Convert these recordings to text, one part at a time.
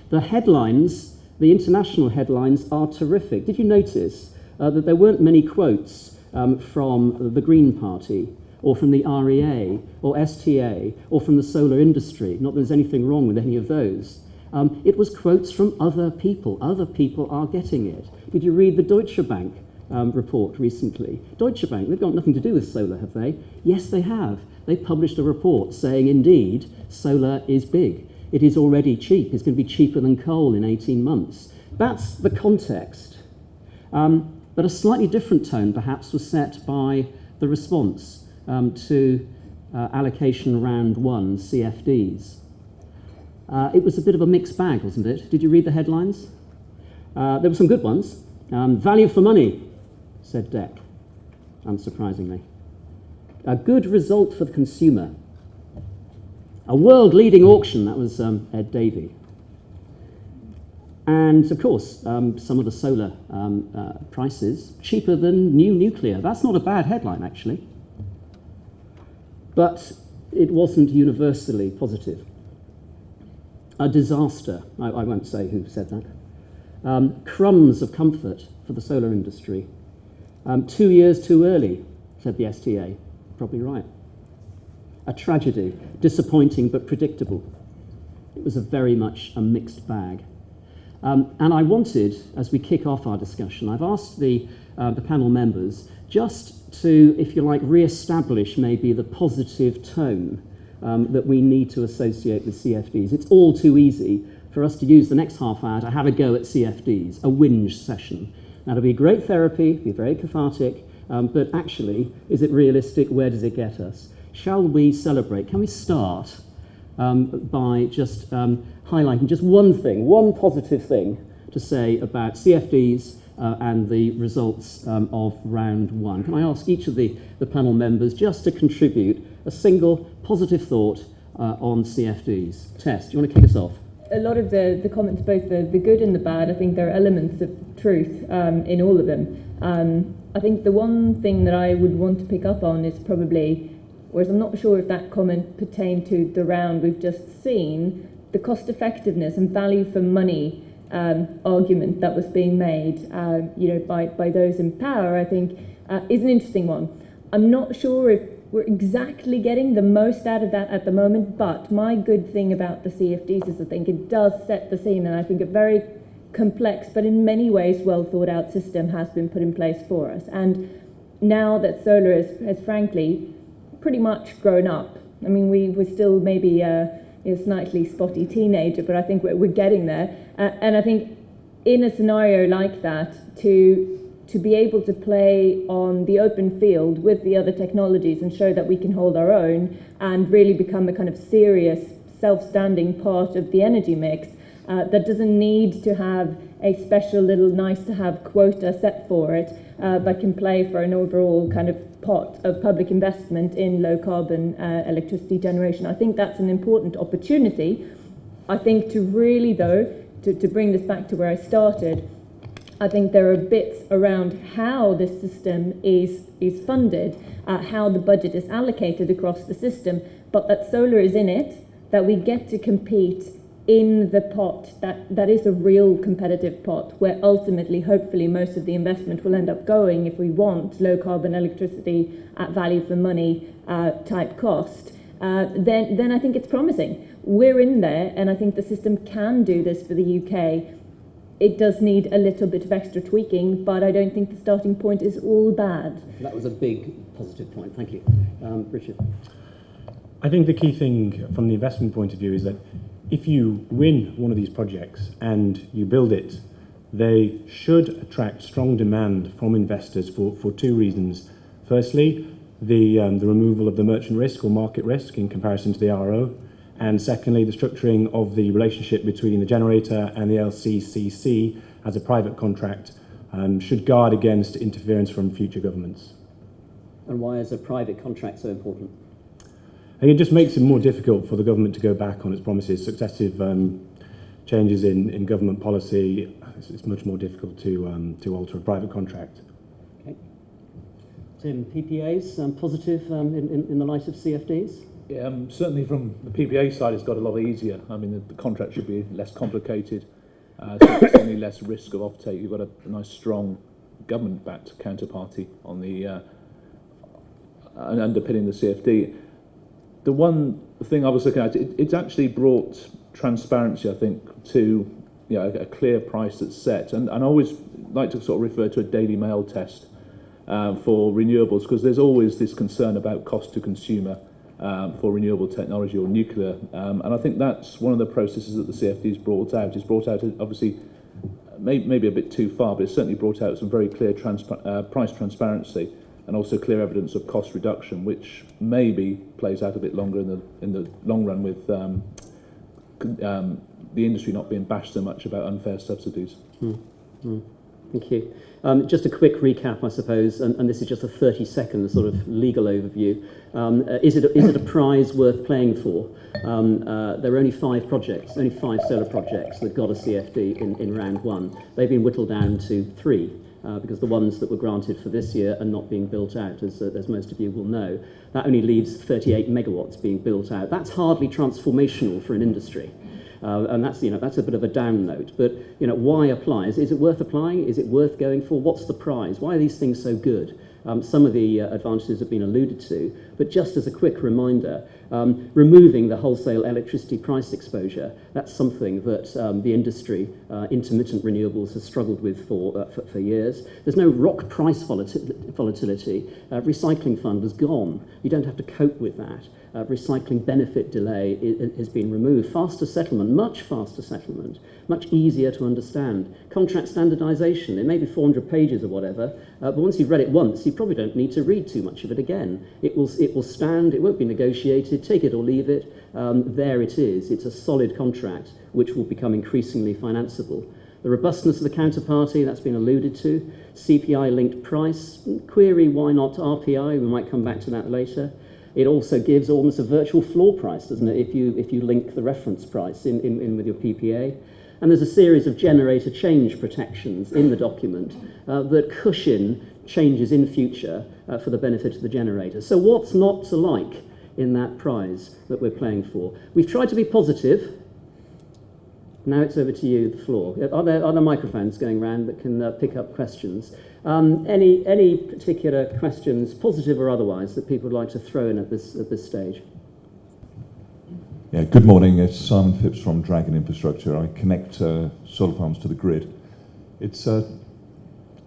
The headlines, the international headlines, are terrific. Did you notice that there weren't many quotes from the Green Party, or from the REA, or STA, or from the solar industry? Not that there's anything wrong with any of those. It was quotes from other people. Other people are getting it. Did you read the Deutsche Bank report recently? Deutsche Bank, they've got nothing to do with solar, have they? Yes, they have. They published a report saying, indeed, solar is big. It is already cheap. It's going to be cheaper than coal in 18 months. That's the context. But a slightly different tone, perhaps, was set by the response to allocation round 1, CfDs. It was a bit of a mixed bag, wasn't it? Did you read the headlines? There were some good ones. Value for money, said DEC, unsurprisingly. A good result for the consumer. A world-leading auction, that was Ed Davey. And, of course, some of the solar prices, cheaper than new nuclear. That's not a bad headline, actually. But it wasn't universally positive. A disaster. I won't say who said that. Crumbs of comfort for the solar industry. 2 years too early, said the STA. Probably right. A tragedy, disappointing but predictable. It was very much a mixed bag. And I wanted, as we kick off our discussion, I've asked the panel members just to, if you like, re-establish maybe the positive tone that we need to associate with CfDs. It's all too easy for us to use the next half hour to have a go at CfDs, a whinge session. That'll be great therapy, be very cathartic, but actually, is it realistic? Where does it get us? Shall we celebrate? Can we start by just highlighting just one thing, one positive thing to say about CfDs and the results of round 1? Can I ask each of the panel members just to contribute a single positive thought on CfDs? Tess, do you want to kick us off? A lot of the comments, both the good and the bad, I think there are elements of truth in all of them. I think the one thing that I would want to pick up on is probably, whereas I'm not sure if that comment pertained to the round we've just seen, the cost effectiveness and value for money argument that was being made by those in power, I think, is an interesting one. I'm not sure if we're exactly getting the most out of that at the moment, but my good thing about the CfDs is I think it does set the scene, and I think a very complex but in many ways well thought out system has been put in place for us. And now that solar has frankly pretty much grown up. I mean, we're still maybe a slightly spotty teenager, but I think we're getting there. And I think in a scenario like that, to be able to play on the open field with the other technologies and show that we can hold our own and really become a kind of serious, self-standing part of the energy mix, that doesn't need to have a special little nice-to-have quota set for it, but can play for an overall kind of pot of public investment in low-carbon electricity generation. I think that's an important opportunity. I think to really, though, to bring this back to where I started, I think there are bits around how this system is funded, how the budget is allocated across the system, but that solar is in it, that we get to compete in the pot that is a real competitive pot, where ultimately, hopefully, most of the investment will end up going if we want low carbon electricity at value for money type cost, then I think it's promising. We're in there, and I think the system can do this for the UK. It does need a little bit of extra tweaking, but I don't think the starting point is all bad. That was a big positive point. Thank you. Richard? I think the key thing from the investment point of view is that if you win one of these projects and you build it, they should attract strong demand from investors for two reasons. Firstly, the removal of the merchant risk or market risk in comparison to the RO. And secondly, the structuring of the relationship between the generator and the LCCC as a private contract should guard against interference from future governments. And why is a private contract so important? I think it just makes it more difficult for the government to go back on its promises. Successive changes in government policy, it's much more difficult to alter a private contract. Okay. Tim, PPAs, positive in the light of CfDs? Yeah, certainly from the PPA side, it's got a lot easier. I mean, the contract should be less complicated, so there's certainly less risk of offtake. You've got a nice, strong government-backed counterparty on the underpinning the CfD. The one thing I was looking at, it's actually brought transparency, I think, to a clear price that's set. And I always like to sort of refer to a Daily Mail test for renewables, because there's always this concern about cost to consumer for renewable technology or nuclear. And I think that's one of the processes that the CfD's brought out. It's brought out, obviously, maybe a bit too far, but it's certainly brought out some very clear price transparency and also clear evidence of cost reduction, which maybe plays out a bit longer in the long run with the industry not being bashed so much about unfair subsidies. Thank you. Just a quick recap, I suppose, and this is just a 30-second sort of legal overview. Is it a prize worth playing for? There are only 5 projects, only 5 solar projects that got a CfD in round 1. They've been whittled down to 3. Because the ones that were granted for this year are not being built out, as most of you will know. That only leaves 38 megawatts being built out. That's hardly transformational for an industry. And that's a bit of a down note. But why apply? Is it worth applying? Is it worth going for? What's the prize? Why are these things so good? Some of the advantages have been alluded to, but just as a quick reminder, removing the wholesale electricity price exposure, that's something that the industry, intermittent renewables, has struggled with for years. There's no rock price volatility. Recycling fund has gone. You don't have to cope with that. Recycling benefit delay has been removed. Faster settlement, much faster settlement, much easier to understand. Contract standardisation, it may be 400 pages or whatever, but once you've read it once, you probably don't need to read too much of it again. It will stand, it won't be negotiated, take it or leave it. There it is. It's a solid contract which will become increasingly financeable. The robustness of the counterparty, that's been alluded to. CPI-linked price, query why not RPI, we might come back to that later. It also gives almost a virtual floor price, doesn't it, if you link the reference price in with your PPA. And there's a series of generator change protections in the document that cushion changes in future for the benefit of the generator. So what's not to like in that prize that we're playing for? We've tried to be positive. Now it's over to you, the floor. Are there microphones going around that can pick up questions? Any particular questions, positive or otherwise, that people would like to throw in at this stage? Yeah, good morning. It's Simon Phipps from Dragon Infrastructure. I connect solar farms to the grid. It's a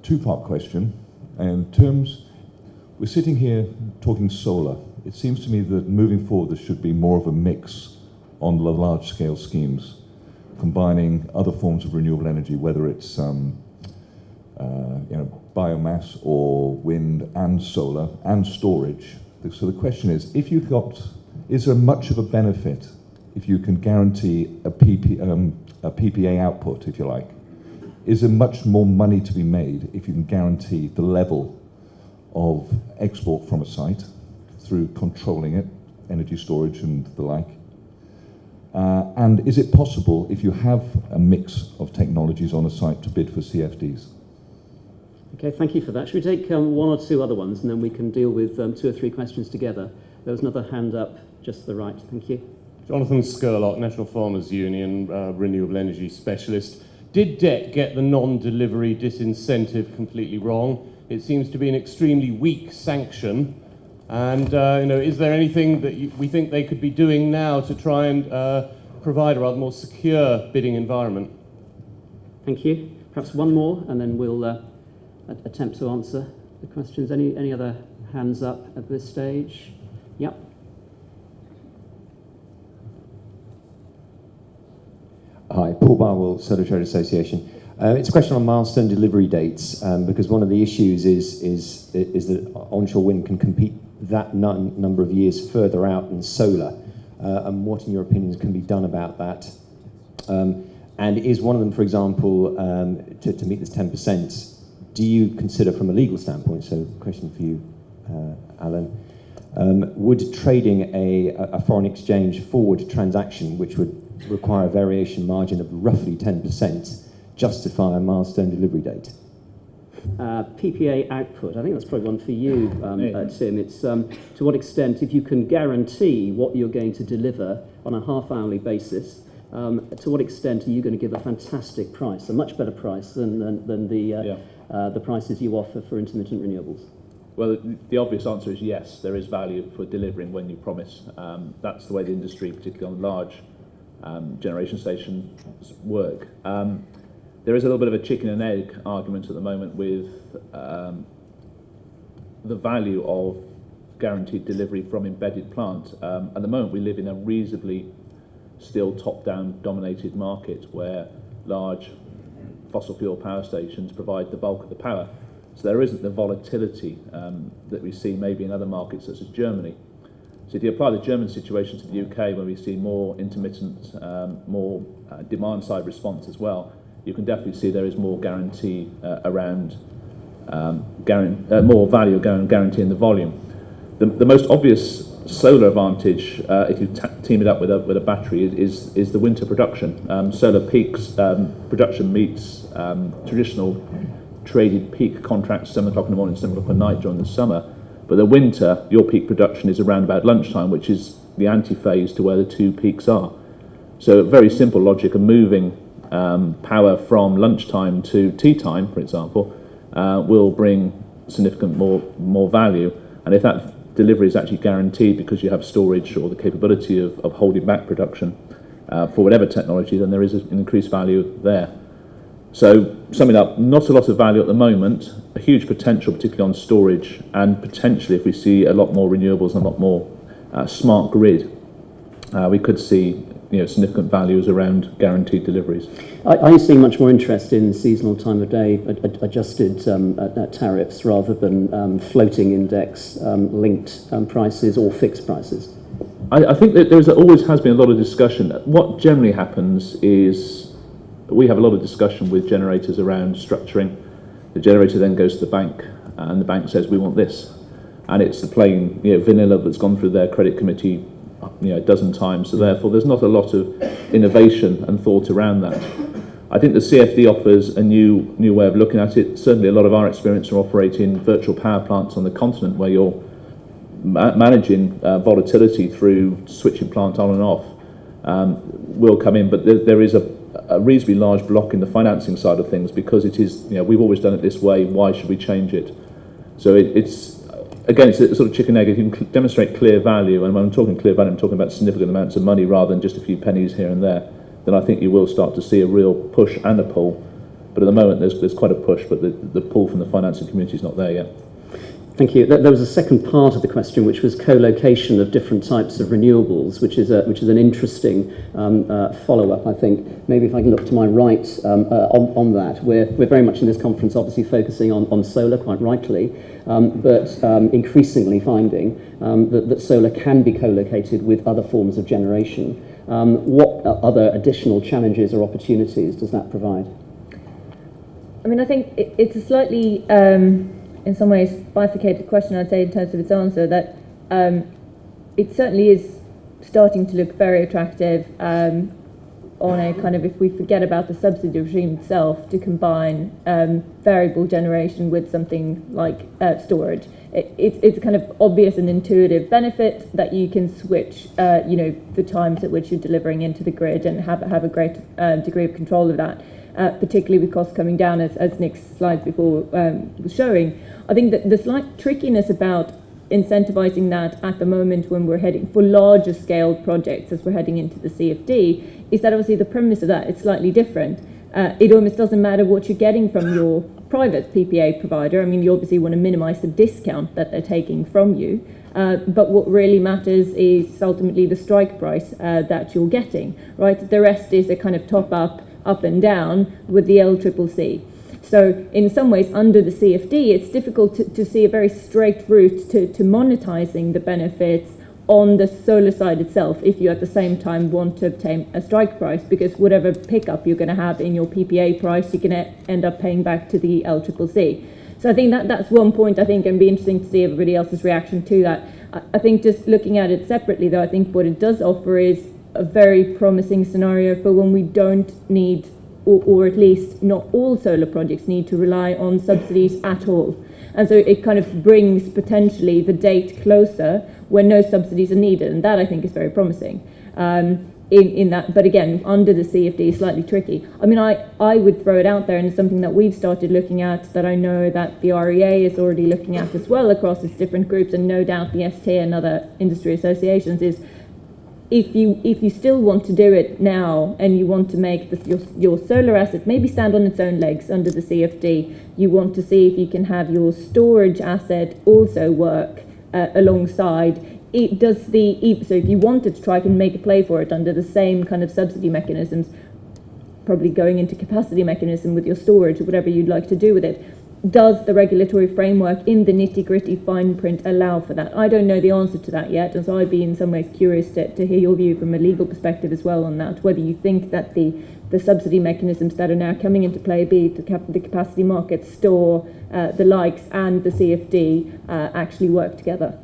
2-part question. In terms, we're sitting here talking solar. It seems to me that moving forward there should be more of a mix on the large-scale schemes, combining other forms of renewable energy, whether it's biomass or wind and solar and storage. So the question is, is there much of a benefit if you can guarantee a PPA output, if you like? Is there much more money to be made if you can guarantee the level of export from a site through controlling it, energy storage and the like? And is it possible, if you have a mix of technologies on a site, to bid for CfDs? Okay, thank you for that. Should we take 1 or 2 other ones, and then we can deal with 2 or 3 questions together? There was another hand up just to the right. Thank you. Jonathan Scurlock, National Farmers Union, renewable energy specialist. Did DEC get the non-delivery disincentive completely wrong? It seems to be an extremely weak sanction. And is there anything that we think they could be doing now to try and provide a rather more secure bidding environment? Thank you. Perhaps one more, and then we'll attempt to answer the questions. Any other hands up at this stage? Yep. Hi, Paul Barwell, Solar Trade Association. It's a question on milestone delivery dates, because one of the issues is that onshore wind can compete that number of years further out than solar, and what, in your opinions, can be done about that? And is one of them, for example, to meet this 10%, do you consider from a legal standpoint, so question for you, Alan, would trading a foreign exchange forward transaction, which would require a variation margin of roughly 10%, justify a milestone delivery date? PPA output. I think that's probably one for you, Tim. It's to what extent, if you can guarantee what you're going to deliver on a half-hourly basis, to what extent are you going to give a fantastic price, a much better price than the prices you offer for intermittent renewables? Well, the obvious answer is yes, there is value for delivering when you promise. That's the way the industry, particularly on large generation stations, work. There is a little bit of a chicken and egg argument at the moment with the value of guaranteed delivery from embedded plant. At the moment, we live in a reasonably still top-down dominated market where large fossil fuel power stations provide the bulk of the power. So there isn't the volatility that we see maybe in other markets such as Germany. So if you apply the German situation to the UK, where we see more intermittent, more demand-side response as well, you can definitely see there is more guarantee around more value guaranteeing the volume. The most obvious solar advantage, if you team it up with a battery, is the winter production. Solar peaks production meets traditional traded peak contracts, 7 o'clock in the morning, 7 o'clock at night during the summer. But the winter, your peak production is around about lunchtime, which is the antiphase to where the two peaks are. So very simple logic of moving power from lunchtime to tea time, for example, will bring significant more value. And if that delivery is actually guaranteed because you have storage or the capability of holding back production for whatever technology, then there is an increased value there. So summing up, not a lot of value at the moment, a huge potential, particularly on storage, and potentially if we see a lot more renewables and a lot more smart grid, we could see significant values around guaranteed deliveries. Are you seeing much more interest in seasonal time of day adjusted tariffs rather than floating index linked prices or fixed prices? I think that there always has been a lot of discussion. What generally happens is we have a lot of discussion with generators around structuring. The generator then goes to the bank, and the bank says, we want this. And it's the plain vanilla that's gone through their credit committee a dozen times. So therefore, there's not a lot of innovation and thought around that. I think the CfD offers a new way of looking at it. Certainly a lot of our experience are operating virtual power plants on the continent where you're managing volatility through switching plant on and off will come in, but there is a reasonably large block in the financing side of things because it is, we've always done it this way, why should we change it? So it's a sort of chicken egg. If you can demonstrate clear value, and when I'm talking clear value, I'm talking about significant amounts of money rather than just a few pennies here and there, then I think you will start to see a real push and a pull. But at the moment, there's quite a push, but the pull from the financing community is not there yet. Thank you. There was a second part of the question, which was co-location of different types of renewables, which is an interesting follow-up, I think. Maybe if I can look to my right on that. We're very much in this conference obviously focusing on solar, quite rightly, but increasingly finding that solar can be co-located with other forms of generation. What other additional challenges or opportunities does that provide? I mean, I think it's a slightly in some ways bifurcated question, I'd say, in terms of its answer, that it certainly is starting to look very attractive on a kind of, if we forget about the subsidy regime itself, to combine variable generation with something like storage. It's kind of obvious and intuitive benefit that you can switch, the times at which you're delivering into the grid and have a great degree of control of that. Particularly with costs coming down, as Nick's slides before was showing. I think that the slight trickiness about incentivizing that at the moment when we're heading for larger scale projects as we're heading into the CfD is that obviously the premise of that is slightly different. It almost doesn't matter what you're getting from your private PPA provider. I mean, you obviously want to minimize the discount that they're taking from you. But what really matters is ultimately the strike price that you're getting, right? The rest is a kind of top up and down with the LCCC. So in some ways, under the CfD, it's difficult to see a very straight route to monetizing the benefits on the solar side itself if you at the same time want to obtain a strike price, because whatever pickup you're going to have in your PPA price, you're going to end up paying back to the LCCC. So I think that's one point, I think, and be interesting to see everybody else's reaction to that. I think just looking at it separately, though, I think what it does offer is a very promising scenario for when we don't need or at least not all solar projects need to rely on subsidies at all. And so it kind of brings potentially the date closer when no subsidies are needed, and that I think is very promising. In that, but again, under the CfD, slightly tricky. I mean, I would throw it out there, and it's something that we've started looking at, that I know that the REA is already looking at as well across its different groups, and no doubt the ST and other industry associations, is if you still want to do it now and you want to make your solar asset maybe stand on its own legs under the CfD, you want to see if you can have your storage asset also work alongside. So if you wanted to try and make a play for it under the same kind of subsidy mechanisms, probably going into capacity mechanism with your storage or whatever you'd like to do with it, does the regulatory framework in the nitty-gritty fine print allow for that? I don't know the answer to that yet, and so I'd be in some ways curious to hear your view from a legal perspective as well on that, whether you think that the subsidy mechanisms that are now coming into play, be it the capacity market, store, the likes, and the CfD, actually work together.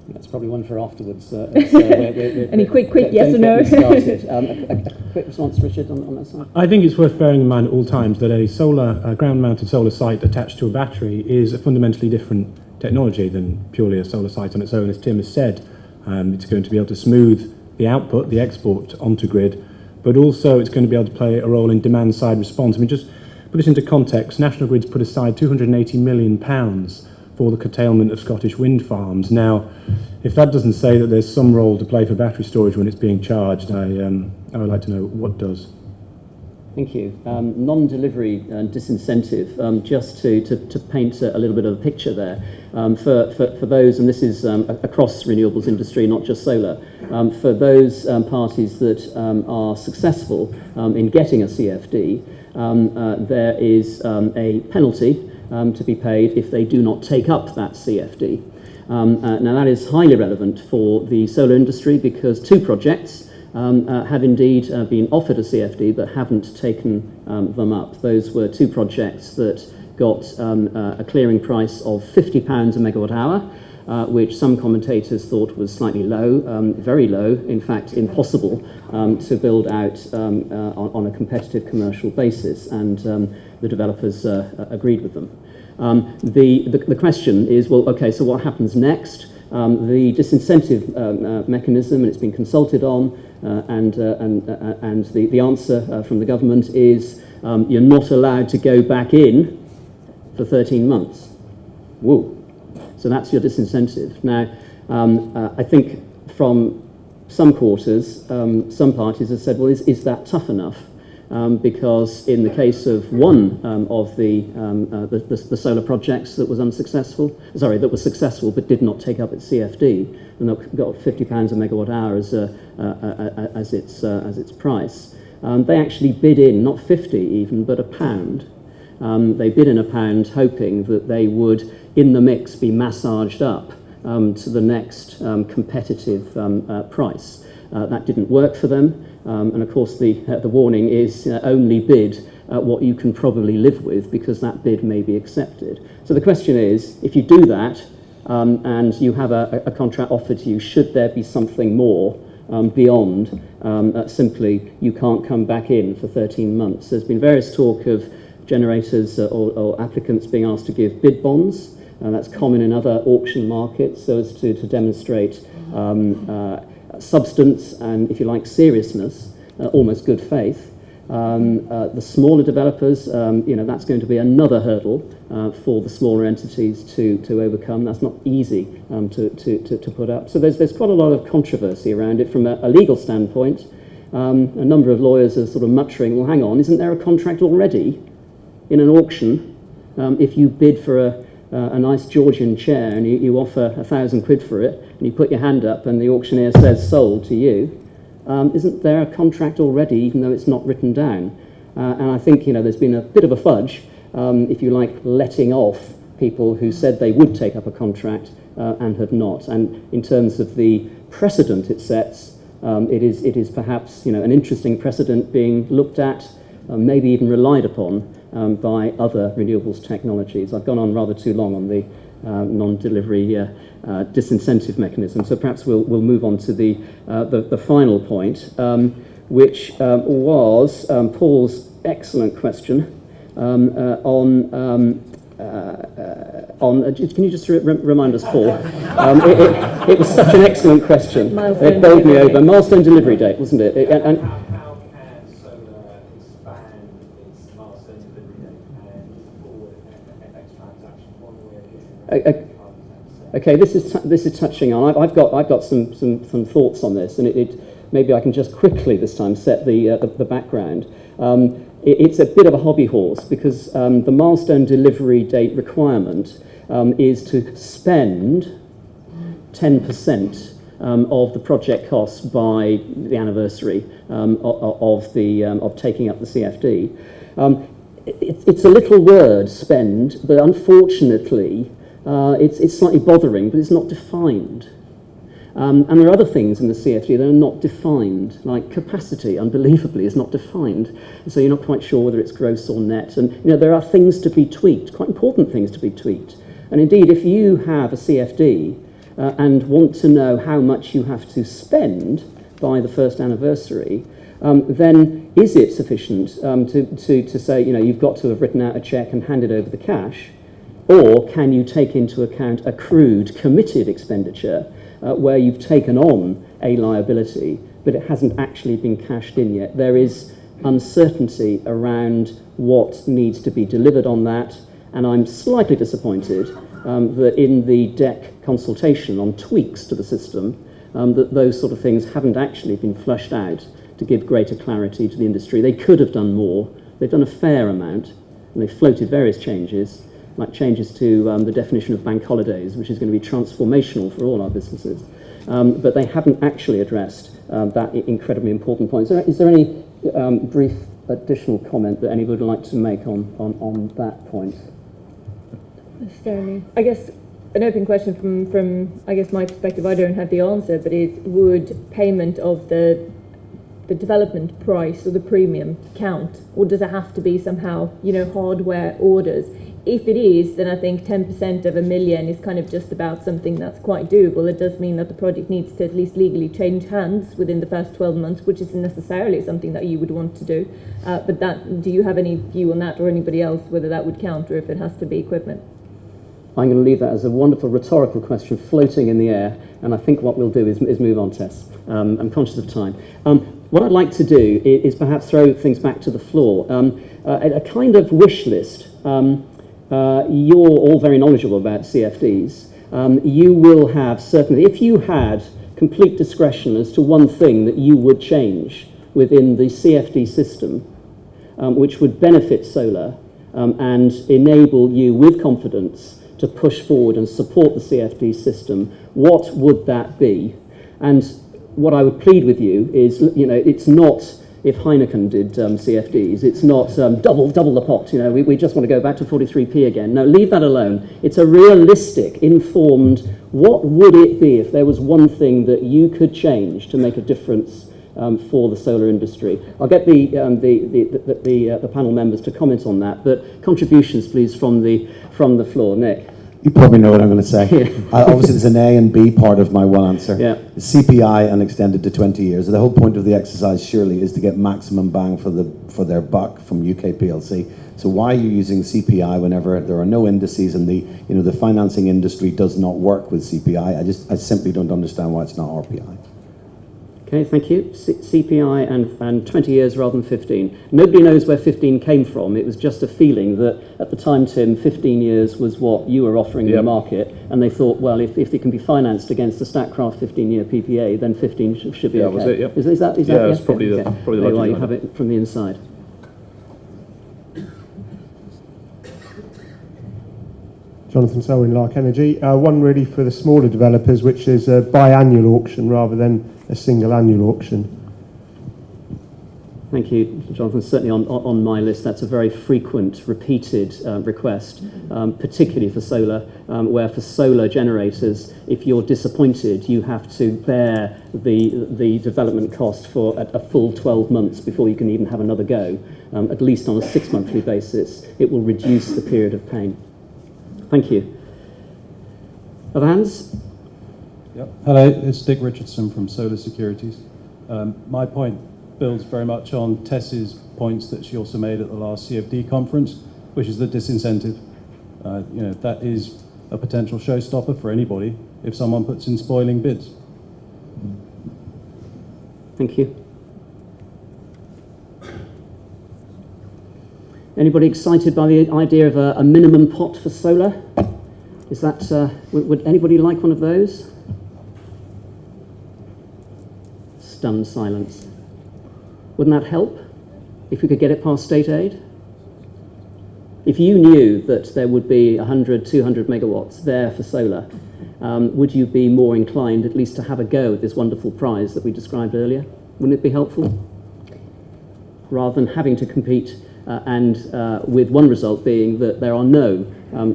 That's probably one for afterwards. Any quick yes or no? A quick response, Richard, on that side? I think it's worth bearing in mind at all times that a ground-mounted solar site attached to a battery is a fundamentally different technology than purely a solar site on its own. As Tim has said, it's going to be able to smooth the output, the export onto grid, but also it's going to be able to play a role in demand-side response. I mean, just put this into context, National Grid's put aside £280 million for the curtailment of Scottish wind farms. Now, if that doesn't say that there's some role to play for battery storage when it's being charged, I would like to know what does. Thank you. Non-delivery disincentive, just to paint a little bit of a picture there, for those, and this is across renewables industry, not just solar, for those parties that are successful in getting a CfD, there is a penalty to be paid if they do not take up that CfD. Now that is highly relevant for the solar industry because two projects have indeed been offered a CfD but haven't taken them up. Those were two projects that got a clearing price of £50 a megawatt hour, which some commentators thought was slightly low, very low, in fact impossible to build out on a competitive commercial basis, and the developers agreed with them. The question is, well, okay, so what happens next? The disincentive mechanism, and it's been consulted on, and the answer from the government is you're not allowed to go back in for 13 months. Woo. So that's your disincentive. Now, I think from some quarters, some parties have said, well, is that tough enough? Because in the case of one of the solar projects that was that was successful but did not take up its CfD, and got £50 a megawatt hour as its price, they actually bid in not 50 even, but £1. They bid in £1, hoping that they would, in the mix, be massaged up to the next competitive price. That didn't work for them. And of course, the warning is only bid at what you can probably live with, because that bid may be accepted. So the question is, if you do that and you have a contract offered to you, should there be something more beyond simply you can't come back in for 13 months? There's been various talk of generators or applicants being asked to give bid bonds. That's common in other auction markets, so as to demonstrate substance and, if you like, seriousness, almost good faith. The smaller developers, that's going to be another hurdle for the smaller entities to overcome. That's not easy to put up. So there's quite a lot of controversy around it from a legal standpoint. A number of lawyers are sort of muttering, well, hang on, isn't there a contract already in an auction? If you bid for a nice Georgian chair and you offer £1,000 for it, and you put your hand up and the auctioneer says sold to you, isn't there a contract already, even though it's not written down? And I think there's been a bit of a fudge, if you like, letting off people who said they would take up a contract and have not. And in terms of the precedent it sets, it is perhaps an interesting precedent being looked at, maybe even relied upon by other renewables technologies. I've gone on rather too long on the non-delivery disincentive mechanism, so perhaps we'll move on to the final point, which was Paul's excellent question on. Can you just remind us, Paul? It was such an excellent question. It bowled me over. Milestone delivery date, wasn't it? How can solar expand its milestone delivery date and forward FX transaction one way or the other? Okay, this is touching on. I've got some thoughts on this, and it maybe I can just quickly this time set the background. It's a bit of a hobby horse because the milestone delivery date requirement is to spend 10% of the project costs by the anniversary of taking up the CfD. It's a little word, spend, but unfortunately it's slightly bothering, but it's not defined. And there are other things in the CfD that are not defined, like capacity, unbelievably, is not defined. So you're not quite sure whether it's gross or net. And there are things to be tweaked, quite important things to be tweaked. And indeed, if you have a CfD and want to know how much you have to spend by the first anniversary, then is it sufficient to say, you've got to have written out a cheque and handed over the cash? Or can you take into account accrued, committed expenditure where you've taken on a liability, but it hasn't actually been cashed in yet? There is uncertainty around what needs to be delivered on that, and I'm slightly disappointed that in the DEC consultation on tweaks to the system, that those sort of things haven't actually been flushed out to give greater clarity to the industry. They could have done more. They've done a fair amount, and they've floated various changes, like changes to the definition of bank holidays, which is going to be transformational for all our businesses. But they haven't actually addressed that incredibly important point. Is there any brief additional comment that anybody would like to make on that point? Necessarily. I guess an open question from I guess my perspective, I don't have the answer, but is would payment of the development price or the premium count, or does it have to be somehow, hardware orders? If it is, then I think 10% of $1 million is kind of just about something that's quite doable. It does mean that the project needs to at least legally change hands within the first 12 months, which isn't necessarily something that you would want to do. But do you have any view on that, or anybody else, whether that would count or if it has to be equipment? I'm going to leave that as a wonderful rhetorical question floating in the air, and I think what we'll do is move on, Tess. I'm conscious of time. What I'd like to do is perhaps throw things back to the floor. A kind of wish list. You're all very knowledgeable about CfDs. You will have certainly, if you had complete discretion as to one thing that you would change within the CfD system, which would benefit solar and enable you with confidence to push forward and support the CfD system, what would that be? And what I would plead with you is, it's not if Heineken did CfDs, it's not double the pot. We just want to go back to 43p again. No, leave that alone. It's a realistic, informed. What would it be if there was one thing that you could change to make a difference for the solar industry? I'll get the panel members to comment on that, but contributions, please, from the floor. Nick. You probably know what I'm going to say. Obviously, there's an A and B part of my one answer. Yeah. CPI and extended to 20 years. The whole point of the exercise, surely, is to get maximum bang for their buck from UK PLC. So why are you using CPI whenever there are no indices and the financing industry does not work with CPI? I simply don't understand why it's not RPI. Okay, thank you. CPI and 20 years rather than 15. Nobody knows where 15 came from. It was just a feeling that at the time, Tim, 15 years was what you were offering the market, and they thought, well, if it can be financed against a Statkraft 15-year PPA, then 15 should be okay. That was it, yeah. Is that it's probably the logic. Why you have it from the inside. Jonathan Selwyn, Lark Energy. One really for the smaller developers, which is a biannual auction rather than a single annual auction. Thank you, Jonathan. Certainly on my list, that's a very frequent, repeated request, particularly for solar, where for solar generators, if you're disappointed, you have to bear the development cost for a full 12 months before you can even have another go, at least on a 6-monthly basis. It will reduce the period of pain. Thank you. Other hands? Yep. Hello, it's Dick Richardson from Solar Securities. My point builds very much on Tess's points that she also made at the last CfD conference, which is the disincentive. That is a potential showstopper for anybody if someone puts in spoiling bids. Thank you. Anybody excited by the idea of a minimum pot for solar? Is that, would anybody like one of those? Stunned silence. Wouldn't that help if we could get it past state aid? If you knew that there would be 100, 200 megawatts there for solar, would you be more inclined at least to have a go at this wonderful prize that we described earlier? Wouldn't it be helpful? Rather than having to compete with one result being that there are no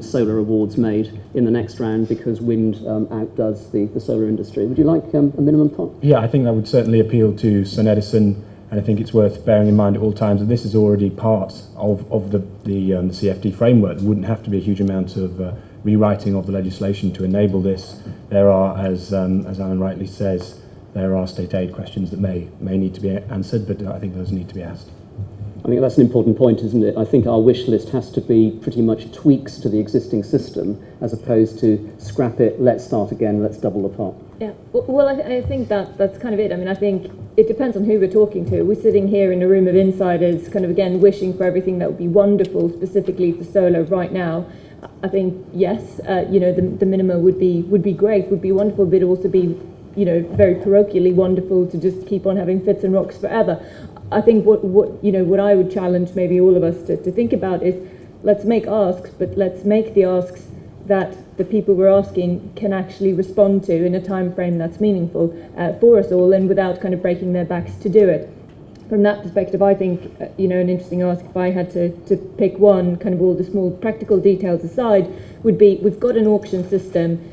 solar awards made in the next round because wind outdoes the solar industry. Would you like a minimum pot? Yeah, I think that would certainly appeal to St Edison, and I think it's worth bearing in mind at all times that this is already part of the CfD framework. There wouldn't have to be a huge amount of rewriting of the legislation to enable this. There are, as Alan rightly says, there are state aid questions that may need to be answered, but I think those need to be asked. I think that's an important point, isn't it? I think our wish list has to be pretty much tweaks to the existing system as opposed to scrap it, let's start again, let's double the pot. Yeah, well, I think that's kind of it. I mean, I think it depends on who we're talking to. We're sitting here in a room of insiders, kind of again wishing for everything that would be wonderful, specifically for solar right now. I think yes, the minimum would be great, would be wonderful, but it'd also be, very parochially wonderful to just keep on having fits and rocks forever. I think what I would challenge maybe all of us to think about is let's make asks, but let's make the asks that the people we're asking can actually respond to in a time frame that's meaningful for us all and without kind of breaking their backs to do it. From that perspective, I think, an interesting ask, if I had to pick one, kind of all the small practical details aside, would be we've got an auction system.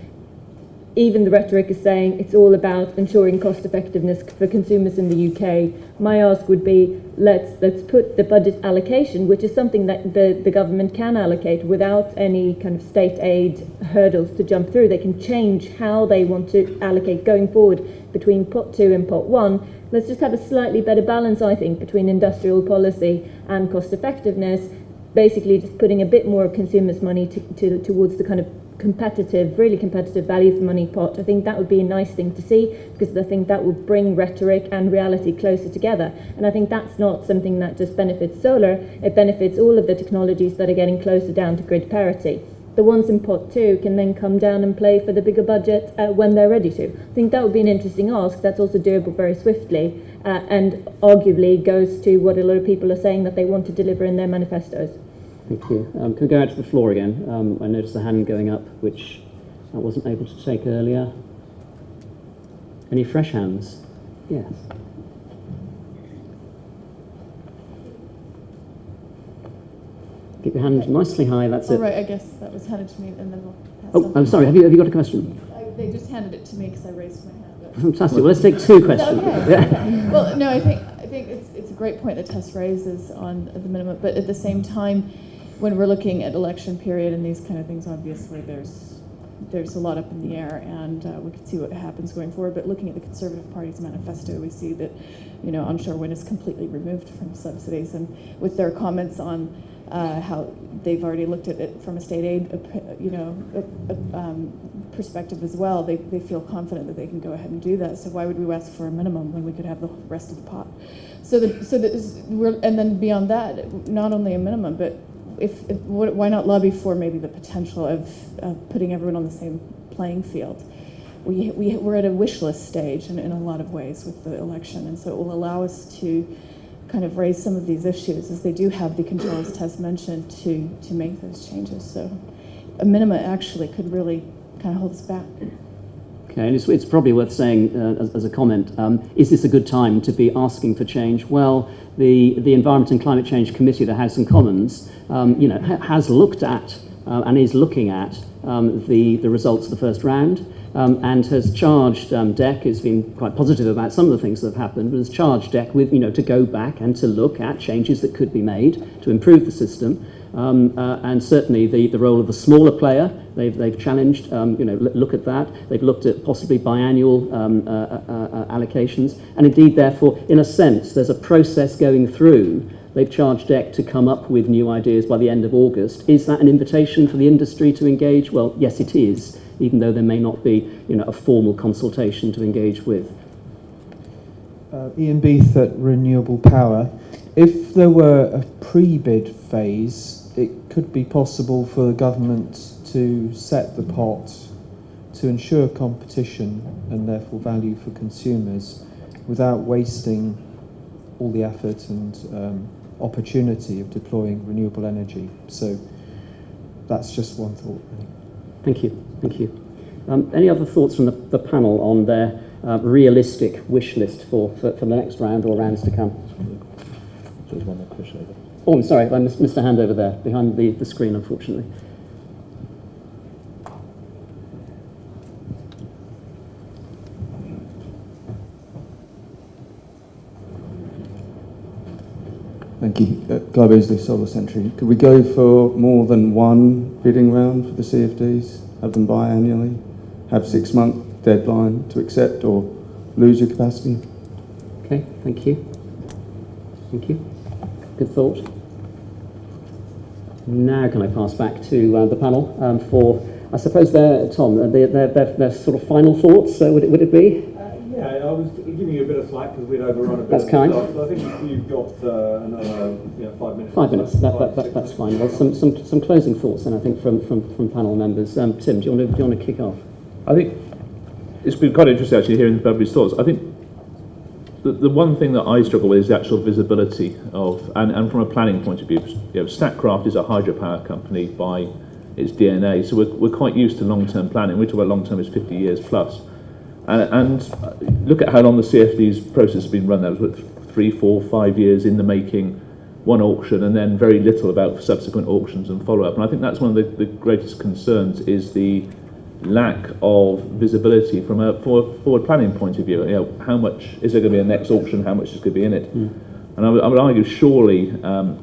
Even the rhetoric is saying it's all about ensuring cost effectiveness for consumers in the UK. My ask would be let's put the budget allocation, which is something that the government can allocate without any kind of state aid hurdles to jump through. They can change how they want to allocate going forward between pot 2 and pot 1. Let's just have a slightly better balance, I think, between industrial policy and cost effectiveness, basically just putting a bit more of consumers' money towards the kind of really competitive value for money pot. I think that would be a nice thing to see because I think that will bring rhetoric and reality closer together. And I think that's not something that just benefits solar, it benefits all of the technologies that are getting closer down to grid parity. The ones in pot 2 can then come down and play for the bigger budget when they're ready to. I think that would be an interesting ask that's also doable very swiftly and arguably goes to what a lot of people are saying that they want to deliver in their manifestos. Thank you. Can we go out to the floor again? I noticed a hand going up, which I wasn't able to take earlier. Any fresh hands? Yes. Keep your hand nicely high, that's it. All right, I guess that was handed to me and then we'll pass Oh, on. I'm sorry, have you got a question? They just handed it to me because I raised my hand. But Fantastic. Well, let's take two questions. okay? Okay. Well, no, I think it's a great point that Tess raises on the minimum, but at the same time, when we're looking at election period and these kind of things, obviously there's a lot up in the air, and we can see what happens going forward. But looking at the Conservative Party's manifesto, we see that onshore wind is completely removed from subsidies, and with their comments on how they've already looked at it from a state aid perspective as well, they feel confident that they can go ahead and do that. So why would we ask for a minimum when we could have the rest of the pot? And then beyond that, not only a minimum, but why not lobby for maybe the potential of putting everyone on the same playing field? We're at a wish list stage in a lot of ways with the election, and so it will allow us to kind of raise some of these issues as they do have the controls Tess mentioned to make those changes. So a minima actually could really kind of hold us back. Okay, and it's probably worth saying as a comment, is this a good time to be asking for change? Well, the Environment and Climate Change Committee of the House and Commons, has looked at and is looking at the results of the first round and has charged DEC, has been quite positive about some of the things that have happened, but has charged DEC with, to go back and to look at changes that could be made to improve the system. And certainly the role of the smaller player, they've challenged, look at that. They've looked at possibly biannual allocations. And indeed, therefore, in a sense, there's a process going through. They've charged DEC to come up with new ideas by the end of August. Is that an invitation for the industry to engage? Well, yes, it is, even though there may not be a formal consultation to engage with. Ian Beath at Renewable Power. If there were a pre-bid phase, it could be possible for the government to set the pot to ensure competition and therefore value for consumers without wasting all the effort and opportunity of deploying renewable energy. So that's just one thought, really. Thank you. Any other thoughts from the panel on their realistic wish list for the next round or rounds to come? Oh, I'm sorry, I missed a hand over there, behind the screen, unfortunately. Thank you. Guy Beasley, Solar Century. Could we go for more than one bidding round for the CfDs? Have them biannually? Have 6-month deadline to accept or lose your capacity? Okay, thank you. Good thought. Now can I pass back to the panel for, I suppose, Tom, their sort of final thoughts, would it be? Yeah, I was giving you a bit of slack because we'd overrun a bit. That's kind. So I think if you've got another 5 minutes. 5 minutes, that's fine. Well, some closing thoughts then, I think, from panel members. Tim, do you want to kick off? I think it's been quite interesting actually hearing everybody's thoughts. I think the one thing that I struggle with is the actual visibility of, and from a planning point of view, Statkraft is a hydropower company by its DNA, so we're quite used to long-term planning. We talk about long-term as 50 years plus. And look at how long the CfD's process has been run. That was 3, 4, 5 years in the making, one auction, and then very little about subsequent auctions and follow-up. And I think that's one of the greatest concerns is the lack of visibility from a forward planning point of view. How much is there going to be a next auction? How much is going to be in it? And I would argue, surely,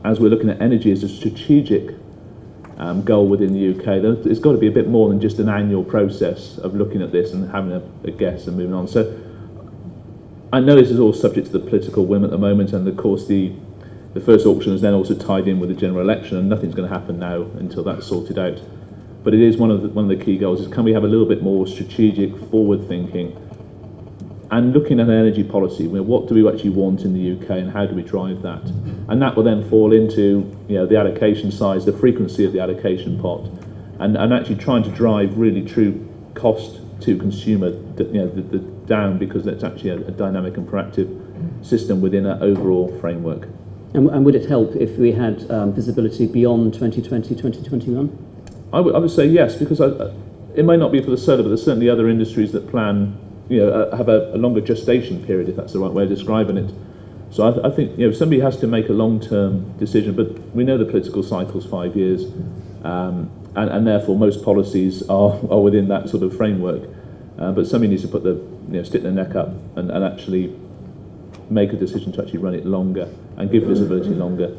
as we're looking at energy as a strategic goal within the UK, there's got to be a bit more than just an annual process of looking at this and having a guess and moving on. So I know this is all subject to the political whim at the moment, and of course the first auction is then also tied in with the general election, and nothing's going to happen now until that's sorted out. But it is one of the key goals is, can we have a little bit more strategic forward thinking and looking at an energy policy? What do we actually want in the UK and how do we drive that? And that will then fall into the allocation size, the frequency of the allocation pot, and actually trying to drive really true cost to consumer down, because that's actually a dynamic and proactive system within an overall framework. And would it help if we had visibility beyond 2020, 2021? I would say yes, because it may not be for the solar, but there's certainly other industries that plan, have a longer gestation period, if that's the right way of describing it. So I think somebody has to make a long-term decision, but we know the political cycle's 5 years, and therefore most policies are within that sort of framework. But somebody needs to put stick their neck up and actually make a decision to actually run it longer and give visibility longer.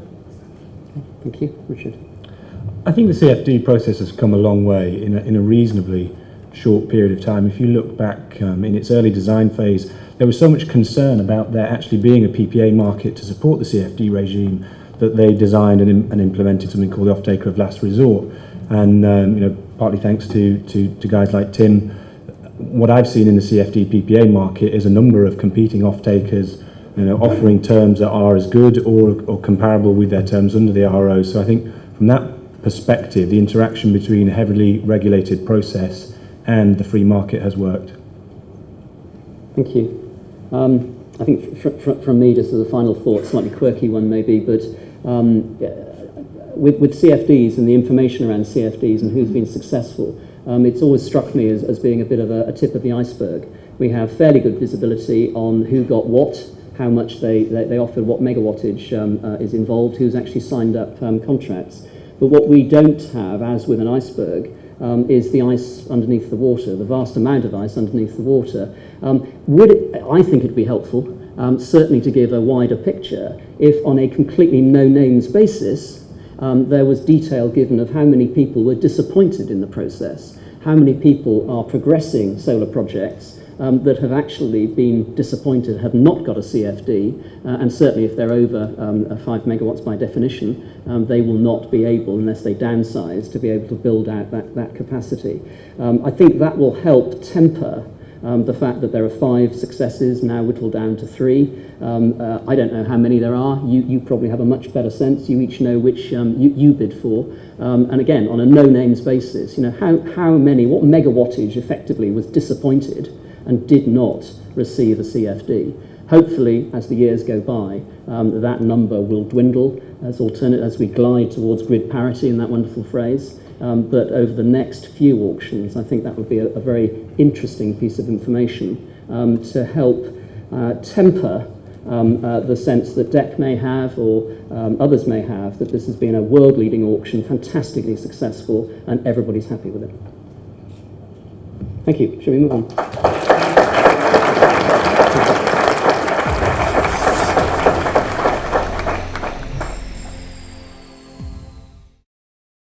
Thank you, Richard. I think the CfD process has come a long way in a reasonably short period of time. If you look back in its early design phase, there was so much concern about there actually being a PPA market to support the CfD regime that they designed and implemented something called the off-taker of last resort. And partly thanks to guys like Tim, what I've seen in the CfD PPA market is a number of competing off-takers offering terms that are as good or comparable with their terms under the RO. So I think from that perspective, the interaction between a heavily regulated process and the free market has worked. Thank you. I think from me, just as a final thought, slightly quirky one maybe, but with CFDs and the information around CFDs and who's been successful, it's always struck me as being a bit of a tip of the iceberg. We have fairly good visibility on who got what, how much they offered, what megawattage is involved, who's actually signed up contracts. But what we don't have, as with an iceberg, is the ice underneath the water, the vast amount of ice underneath the water. I think it'd be helpful, certainly to give a wider picture, if on a completely no-names basis, there was detail given of how many people were disappointed in the process, how many people are progressing solar projects that have actually been disappointed, have not got a CfD, and certainly if they're over 5 megawatts by definition, they will not be able, unless they downsize, to be able to build out that capacity. I think that will help temper the fact that there are 5 successes now whittled down to 3. I don't know how many there are. You probably have a much better sense. You each know which you bid for. And again, on a no-names basis, how many, what megawattage effectively was disappointed and did not receive a CfD. Hopefully, as the years go by, that number will dwindle as we glide towards grid parity, in that wonderful phrase. But over the next few auctions, I think that would be a very interesting piece of information to help temper the sense that DEC may have, or others may have, that this has been a world-leading auction, fantastically successful, and everybody's happy with it. Thank you. Shall we move on?